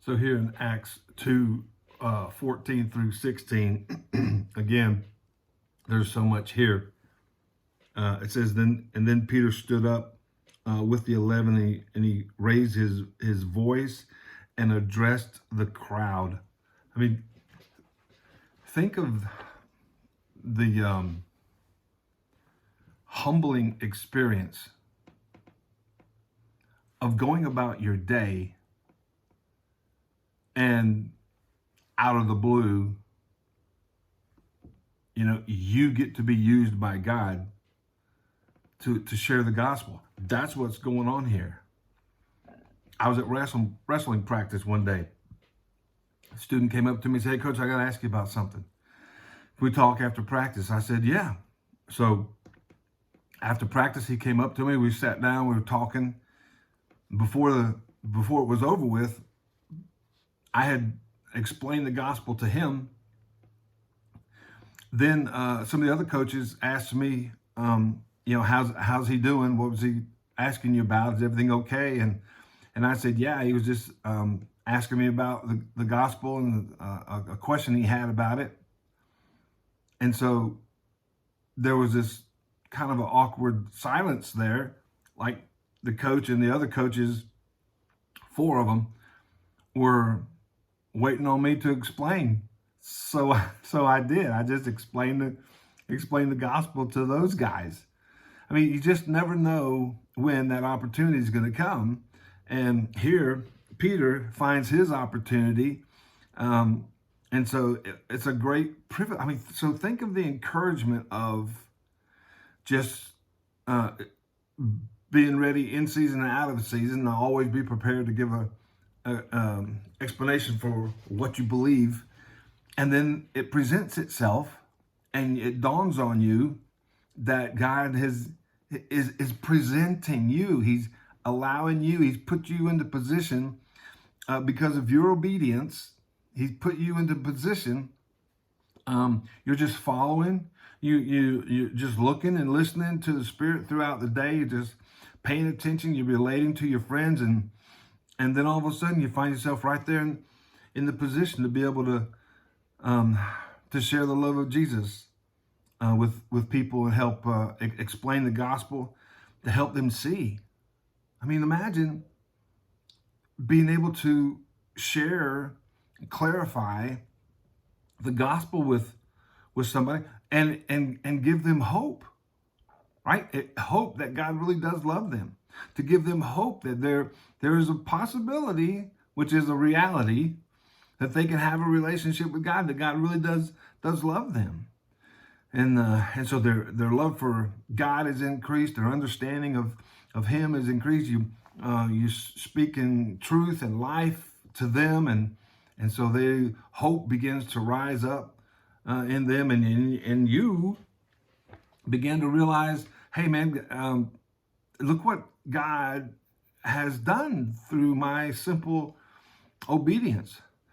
So here in Acts 2, 14 through 16, again, there's so much here. It says, then Peter stood up with the 11, and he raised his voice and addressed the crowd. I mean, think of the humbling experience of going about your day, and out of the blue, you get to be used by God to share the gospel. That's what's going on here. I was at wrestling practice one day. A student came up to me and said, "Hey, Coach, I got to ask you about something. Can we talk after practice?" I said, "Yeah." So after practice, he came up to me. We sat down. We were talking. Before it was over with, I had explained the gospel to him. Then some of the other coaches asked me, how's he doing? What was he asking you about? Is everything okay? And I said, yeah. He was just asking me about the gospel and a question he had about it. And so there was this kind of an awkward silence there, like the coach and the other coaches, 4 of them, were waiting on me to explain. So I did. I just explained the gospel to those guys. I mean, you just never know when that opportunity is going to come. And here, Peter finds his opportunity. And so it's a great privilege. I mean, so think of the encouragement of just being ready in season and out of season, and always be prepared to give a explanation for what you believe. And then it presents itself, and it dawns on you that God is presenting you. He's allowing you. He's put you into position because of your obedience. He's put you into position. You're just following. You're just looking and listening to the Spirit throughout the day. You're just paying attention. You're relating to your friends, and then all of a sudden you find yourself right there in the position to be able to share the love of Jesus with people and help explain the gospel, to help them see. I mean, imagine being able to share, clarify the gospel with somebody and give them hope, right? Hope that God really does love them, to give them hope that there is a possibility, which is a reality, that they can have a relationship with God, that God really does love them. And so their love for God is increased. Their understanding of Him is increased. You speak in truth and life to them, and so hope begins to rise up in them, and you begin to realize, hey man, look what God has done through my simple obedience.